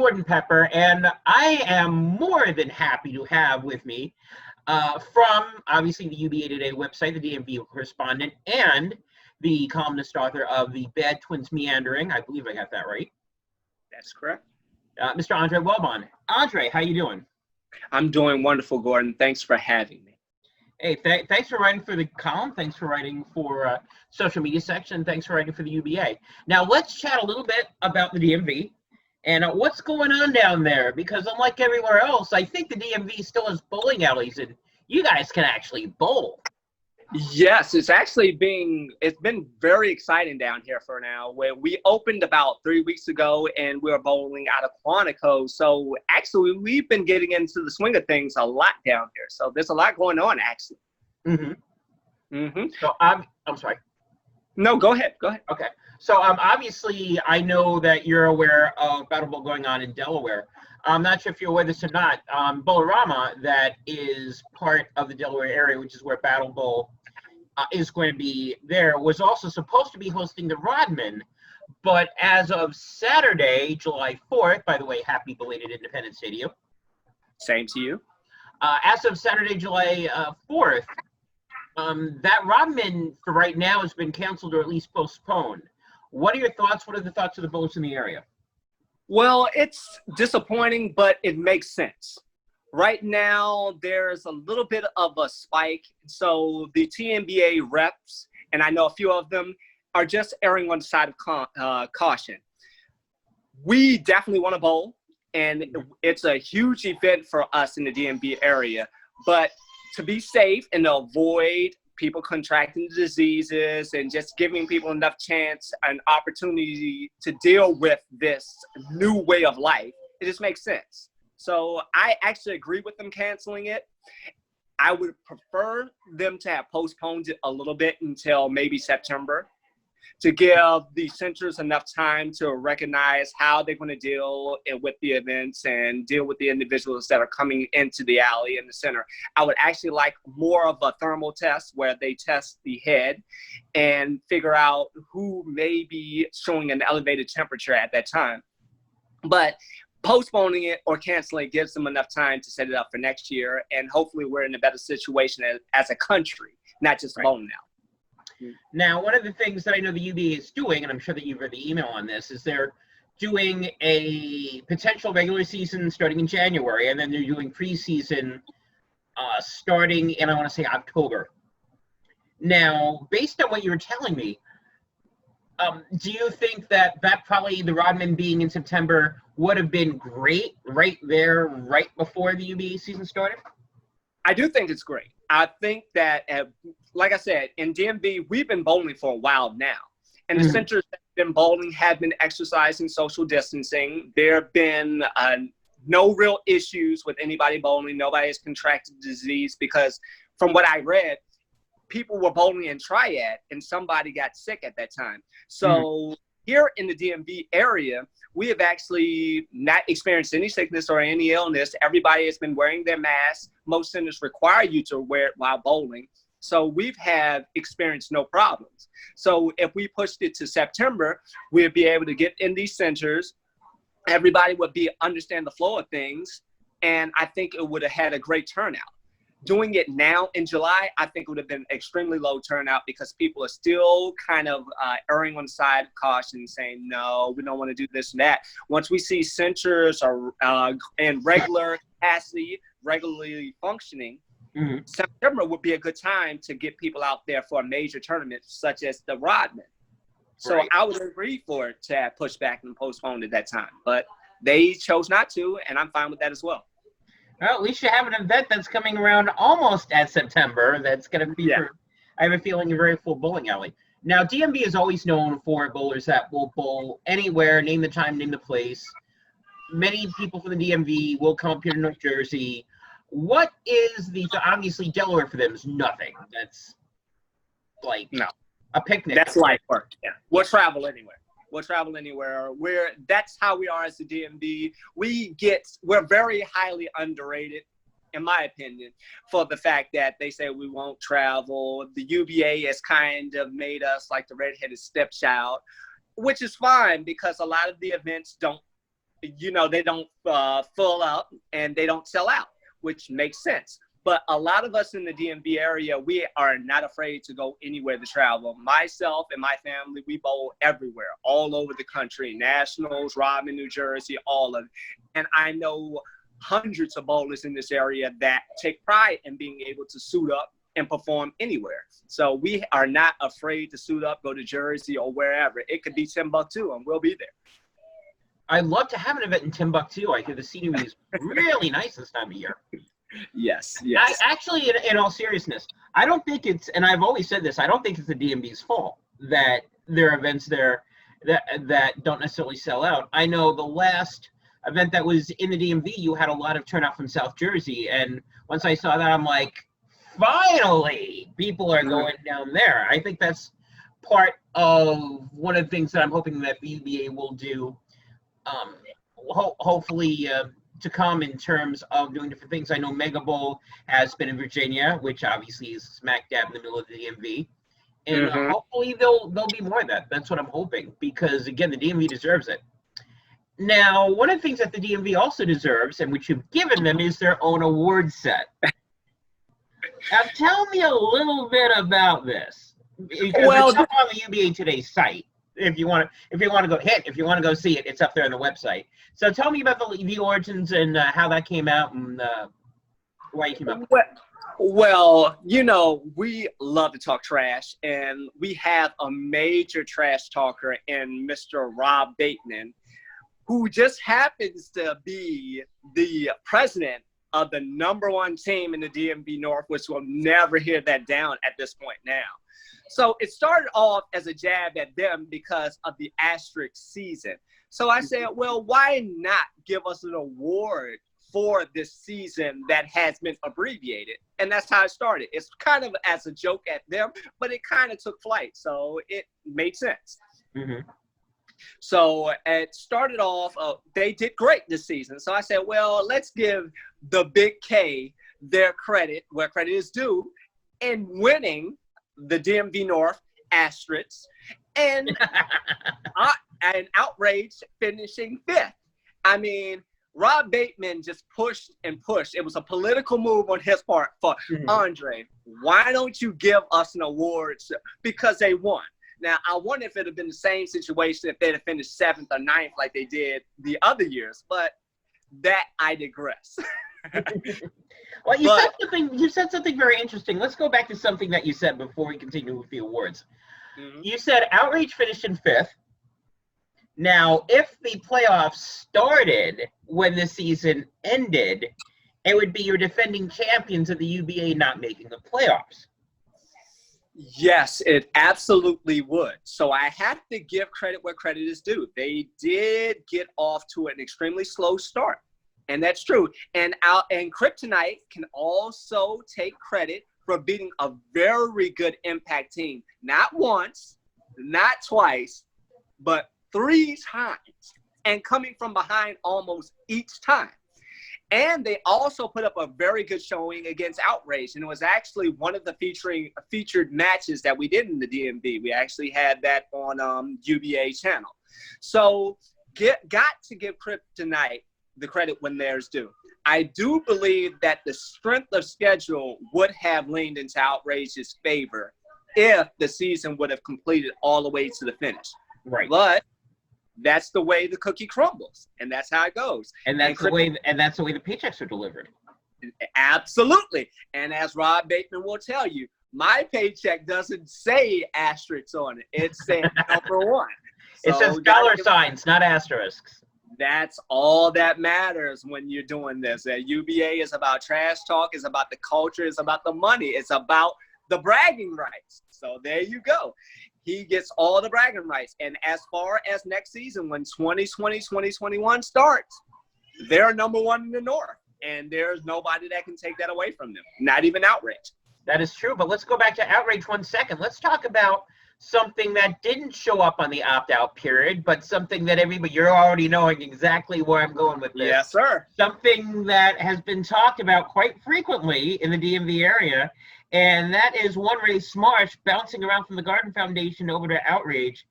Gordon Pepper, and I am more than happy to have with me from obviously the UBA Today website, the DMV correspondent, and the columnist author of the Bad Twins Meandering. I believe I got that right. That's correct. Mr. Andre Welbon. Andre, how you doing? I'm doing wonderful, Gordon. Thanks for having me. Hey, thanks for writing for the column. Thanks for writing for social media section. Thanks for writing for the UBA. Now, let's chat a little bit about the DMV and what's going on down there. Because unlike everywhere else, I think the DMV still has bowling alleys, and you guys can actually bowl. Yes, it's been very exciting down here for now. Where we opened about 3 weeks ago, and we're bowling out of Quantico. So actually, we've been getting into the swing of things a lot down here. So there's a lot going on, actually. So I'm sorry. No, go ahead. Go ahead. Okay. So obviously, I know that you're aware of Battle Bowl going on in Delaware. I'm not sure if you're aware of this or not. Bolorama, that is part of the Delaware area, which is where Battle Bowl is going to be there, was also supposed to be hosting the Rodman. But as of Saturday, July 4th, by the way, happy belated Independence Day to you. Same to you. As of Saturday, July 4th, that Rodman for right now has been canceled or at least postponed. What are your thoughts? What are the thoughts of the bowlers in the area? Well, it's disappointing, but it makes sense. Right now, there's a little bit of a spike. So the TNBA reps, and I know a few of them, are just erring on the side of caution. We definitely want to bowl, and it's a huge event for us in the DMV area. But to be safe and to avoid people contracting diseases and just giving people enough chance and opportunity to deal with this new way of life, it just makes sense. So I actually agree with them canceling it. I would prefer them to have postponed it a little bit until maybe September to give the centers enough time to recognize how they're going to deal with the events and deal with the individuals that are coming into the alley in the center. I would actually like more of a thermal test where they test the head and figure out who may be showing an elevated temperature at that time. But postponing it or canceling it gives them enough time to set it up for next year, and hopefully we're in a better situation as a country, not just bowling now. Now, one of the things that I know the UBA is doing, and I'm sure that you've read the email on this, is they're doing a potential regular season starting in January, and then they're doing preseason starting in, I want to say, October. Now, based on what you were telling me, do you think that probably the Rodman being in September would have been great right there, right before the UBA season started? I do think it's great. I think that, like I said, in DMV, we've been bowling for a while now. And the centers that have been bowling have been exercising social distancing. There have been no real issues with anybody bowling. Nobody has contracted disease because from what I read, people were bowling in triad and somebody got sick at that time. So here in the DMV area, we have actually not experienced any sickness or any illness. Everybody has been wearing their masks. Most centers require you to wear it while bowling. So we've experienced no problems. So if we pushed it to September, we'd be able to get in these centers. Everybody would understand the flow of things. And I think it would have had a great turnout. Doing it now in July, I think would have been extremely low turnout because people are still kind of erring on the side of caution, saying, no, we don't want to do this and that. Once we see centers are in regular capacity, regularly functioning, September would be a good time to get people out there for a major tournament such as the Rodman. So I would agree for it to have pushed back and postponed at that time. But they chose not to, and I'm fine with that as well. Well, at least you have an event that's coming around almost at September. That's going to be, I have a feeling, a very full bowling alley. Now, DMV is always known for bowlers that will bowl anywhere, name the time, name the place. Many people from the DMV will come up here to North Jersey. What is obviously Delaware for them is nothing. That's like a picnic. That's light work. Yeah. We'll travel anywhere. We'll travel anywhere. That's how we are as the DMV. We're very highly underrated, in my opinion, for the fact that they say we won't travel. The UBA has kind of made us like the redheaded stepchild, which is fine because a lot of the events don't they don't fill up and they don't sell out, which makes sense. But a lot of us in the DMV area, we are not afraid to go anywhere to travel. Myself and my family, we bowl everywhere, all over the country, Nationals, Rodman, New Jersey, all of it. And I know hundreds of bowlers in this area that take pride in being able to suit up and perform anywhere. So we are not afraid to suit up, go to Jersey or wherever. It could be Timbuktu and we'll be there. I'd love to have an event in Timbuktu. I hear the scenery is really nice this time of year. Yes. Actually, in all seriousness, I don't think it's, and I've always said this, I don't think it's the DMV's fault that there are events there that don't necessarily sell out. I know the last event that was in the DMV, you had a lot of turnout from South Jersey, and once I saw that, I'm like, finally, people are going down there. I think that's part of one of the things that I'm hoping that the UBA will do, hopefully to come in terms of doing different things. I know Mega Bowl has been in Virginia, which obviously is smack dab in the middle of the DMV. And hopefully there'll be more of that. That's what I'm hoping, because, again, the DMV deserves it. Now, one of the things that the DMV also deserves, and which you've given them, is their own award set. Now, tell me a little bit about this. Because it's up on the UBA Today site. If you want to go see it, it's up there on the website. So tell me about the origins and how that came out and why you came up with it. Well, we love to talk trash, and we have a major trash talker in Mr. Rob Bateman, who just happens to be the president of the #1 team in the DMV North, which will never hear that down at this point now. So it started off as a jab at them because of the asterisk season. So I said, well, why not give us an award for this season that has been abbreviated? And that's how it started. It's kind of as a joke at them, but it kind of took flight. So it made sense. So it started off, they did great this season. So I said, well, let's give the Big K their credit where credit is due in winning the DMV North asterisks and an outrage finishing 5th. I mean, Rob Bateman just pushed and pushed. It was a political move on his part for Andre. Why don't you give us an award? Because they won. Now, I wonder if it had been the same situation if they'd have finished 7th or 9th like they did the other years, but that I digress. Well, you said something very interesting. Let's go back to something that you said before we continue with the awards. You said outrage finished in 5th. Now, if the playoffs started when the season ended, it would be your defending champions of the UBA not making the playoffs. Yes, it absolutely would. So I have to give credit where credit is due. They did get off to an extremely slow start. And that's true. And Kryptonite can also take credit for beating a very good Impact team. Not once, not twice, but 3 times. And coming from behind almost each time. And they also put up a very good showing against Outrage. And it was actually one of the featured matches that we did in the DMV. We actually had that on UBA channel. So got to give Kryptonite the credit when theirs due. I do believe that the strength of schedule would have leaned into Outrage's favor if the season would have completed all the way to the finish. Right. But that's the way the cookie crumbles, and that's how it goes. And that's the way the paychecks are delivered. Absolutely. And as Rob Bateman will tell you, my paycheck doesn't say asterisks on it. It's saying #1. It says dollar signs, not asterisks. That's all that matters when you're doing this. UBA is about trash talk. It's about the culture. It's about the money. It's about the bragging rights. So there you go. He gets all the bragging rights. And as far as next season, when 2020-2021 starts, they're #1 in the North. And there's nobody that can take that away from them. Not even Outrage. That is true. But let's go back to Outrage 1 second. Let's talk about something that didn't show up on the opt-out period, but something that you're already knowing exactly where I'm going with this. Yes, sir. Something that has been talked about quite frequently in the DMV area, and that is One Ray Smarsh bouncing around from the Garden Foundation over to Outrage.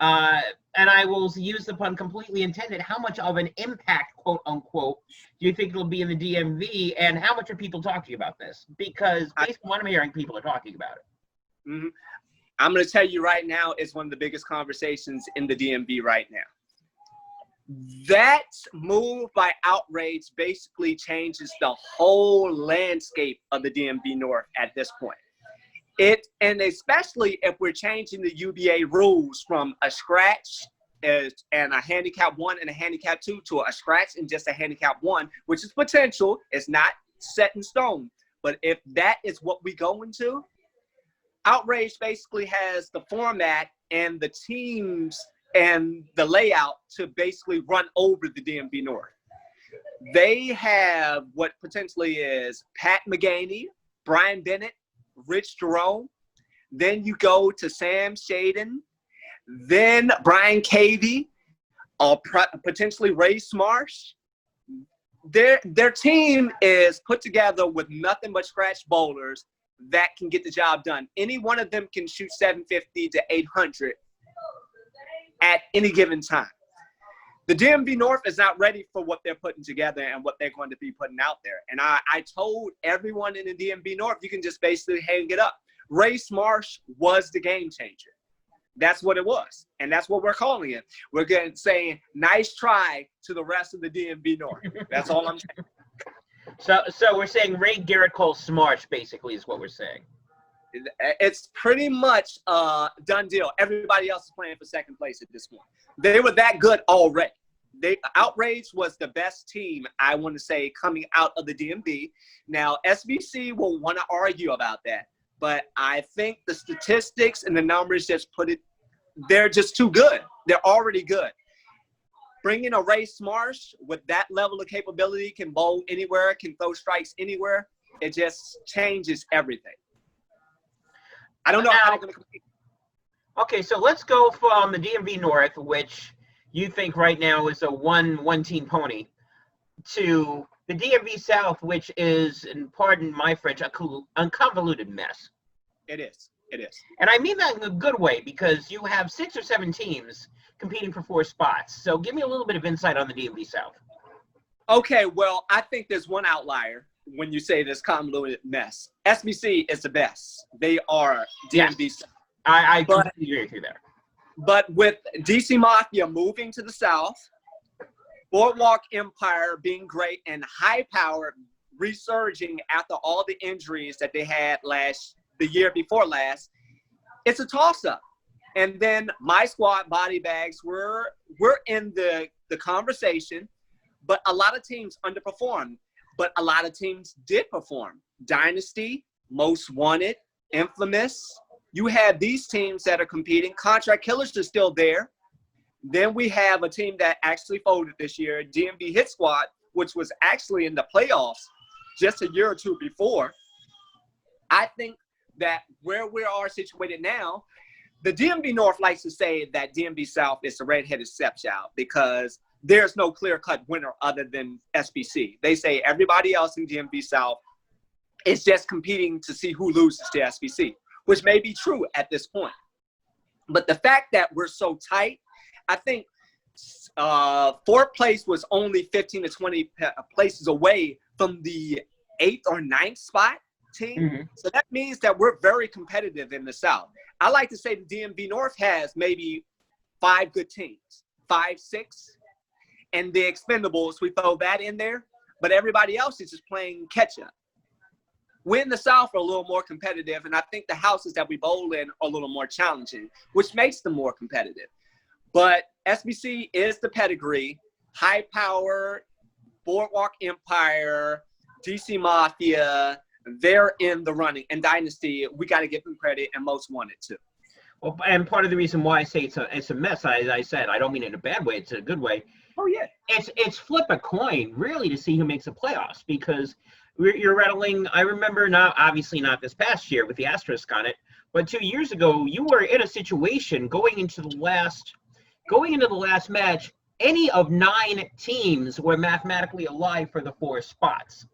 And I will use the pun completely intended. How much of an impact, quote unquote, do you think it'll be in the DMV, and how much are people talking about this? Because based on what I'm hearing, people are talking about it. Mm-hmm. I'm going to tell you right now, it's one of the biggest conversations in the DMV right now. That move by Outrage basically changes the whole landscape of the DMV North at this point. And especially if we're changing the UBA rules from a scratch and a handicap 1 and a handicap 2 to a scratch and just a handicap 1, which is potential. It's not set in stone. But if that is what we go into, Outrage basically has the format and the teams and the layout to basically run over the DMV North. They have what potentially is Pat McGaney, Brian Bennett, Rich Jerome. Then you go to Sam Shaden, then Brian Cavey, potentially Ray Smarsh. Their team is put together with nothing but scratch bowlers that can get the job done. Any one of them can shoot 750 to 800 at any given time. The DMV North is not ready for what they're putting together and what they're going to be putting out there. And I told everyone in the DMV North, you can just basically hang it up. Ray Smarsh was the game changer. That's what it was. And that's what we're calling it. We're saying, nice try to the rest of the DMV North. That's all I'm saying. So we're saying Ray Garrett Cole Smarsh, basically, is what we're saying. It's pretty much a done deal. Everybody else is playing for second place at this point. They were that good already. Outrage was the best team, I want to say, coming out of the DMV. Now, SBC will want to argue about that, but I think the statistics and the numbers just they're just too good. They're already good. Bringing a Ray Smarsh with that level of capability, can bowl anywhere, can throw strikes anywhere, it just changes everything. I don't know how they're going to compete. Okay, so let's go from the DMV North, which you think right now is a one-team pony, to the DMV South, which is, and pardon my French, a convoluted mess. It is. It is. And I mean that in a good way, because you have 6 or 7 teams competing for 4 spots. So give me a little bit of insight on the DMV South. Okay, well, I think there's one outlier when you say this convoluted mess. SBC is the best. They are DMV. Yes, I completely agree with you there. But with DC Mafia moving to the South, Boardwalk Empire being great, and High Power resurging after all the injuries that they had the year before last, it's a toss-up. And then my squad, Body Bags, we're in the conversation, but a lot of teams underperformed. But a lot of teams did perform. Dynasty, Most Wanted, Infamous. You have these teams that are competing. Contract Killers are still there. Then we have a team that actually folded this year, DMV Hit Squad, which was actually in the playoffs just a year or two before. I think that where we are situated now, the DMV North likes to say that DMV South is the redheaded stepchild because there's no clear-cut winner other than SBC. They say everybody else in DMV South is just competing to see who loses to SBC, which may be true at this point. But the fact that we're so tight, I think fourth place was only 15 to 20 places away from the 8th or 9th spot team. Mm-hmm. So that means that we're very competitive in the South. I like to say the DMV North has maybe 5 good teams, 5, 6. And the Expendables, we throw that in there. But everybody else is just playing catch-up. We in the South are a little more competitive, and I think the houses that we bowl in are a little more challenging, which makes them more competitive. But SBC is the pedigree. High Power, Boardwalk Empire, DC Mafia, they're in the running. And Dynasty, we got to give them credit, and Most Wanted too. Well, and part of the reason why I say it's a mess, as I said, I don't mean it in a bad way, it's a good way. Oh, yeah. It's flip a coin, really, to see who makes the playoffs, because you're rattling. I remember, obviously not this past year with the asterisk on it, but 2 years ago, you were in a situation going into the last match, any of 9 teams were mathematically alive for the 4 spots.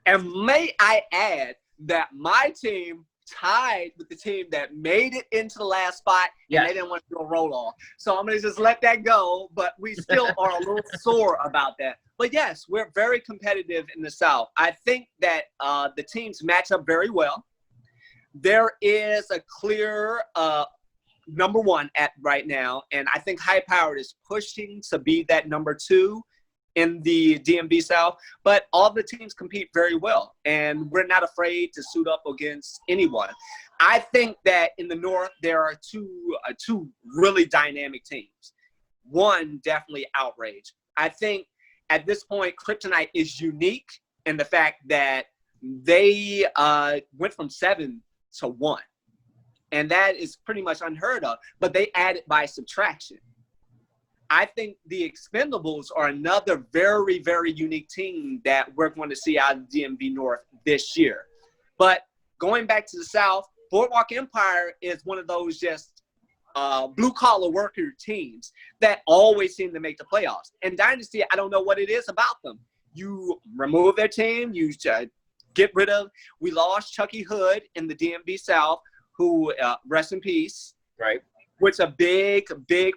And may I add that my team tied with the team that made it into the last spot, and they didn't want to do a roll-off. So I'm going to just let that go, but we still are a little sore about that. But, yes, we're very competitive in the South. I think that the teams match up very well. There is a clear number one at right now, and I think High Powered is pushing to be that number two in the DMV South, but all the teams compete very well, and we're not afraid to suit up against anyone. I think that in the North, there are two really dynamic teams. One, definitely Outrage. I think at this point, Kryptonite is unique in the fact that they went from 7 to 1, and that is pretty much unheard of, but they added by subtraction. I think the Expendables are another very, very unique team that we're going to see out of DMV North this year. But going back to the South, Boardwalk Empire is one of those just blue-collar worker teams that always seem to make the playoffs. And Dynasty, I don't know what it is about them. You remove their team, you get rid of – we lost Chucky Hood in the DMV South, who rest in peace. Right. Which a big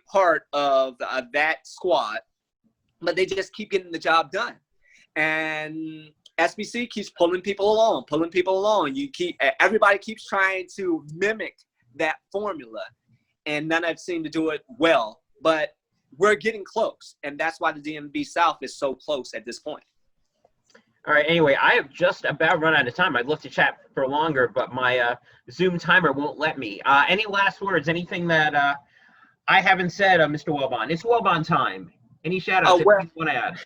part of that squad, but they just keep getting the job done. And SBC keeps pulling people along. Everybody keeps trying to mimic that formula, and none have seemed to do it well. But we're getting close, and that's why the DMV South is so close at this point. All right. Anyway, I have just about run out of time. I'd love to chat for longer, but my Zoom timer won't let me. Any last words? Anything that I haven't said, Mr. Welbon? It's Welbon time. Any shout-outs you want to add?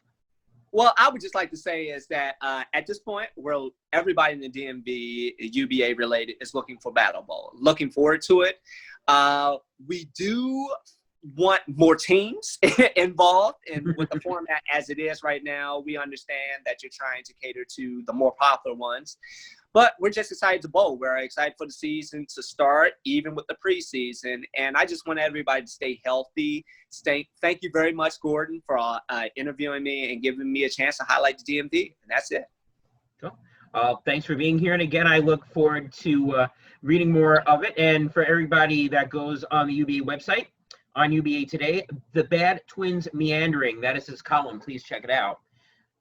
Well, I would just like to say is that at this point, everybody in the DMV, UBA related, is looking for Battle Bowl. Looking forward to it. We do want more teams involved, and with the format as it is right now, we understand that you're trying to cater to the more popular ones, but we're just excited to bowl. We're excited for the season to start, even with the preseason, and I just want everybody to stay healthy. Thank you very much, Gordon, for interviewing me and giving me a chance to highlight the DMV, and that's it. Cool. Thanks for being here, and again, I look forward to reading more of it. And for everybody that goes on the UBA website, on UBA today, The Bad Twins Meandering. That is his column. Please check it out.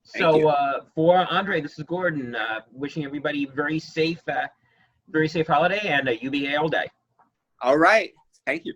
So for Andre, this is Gordon, wishing everybody very safe holiday, and UBA all day. All right. Thank you.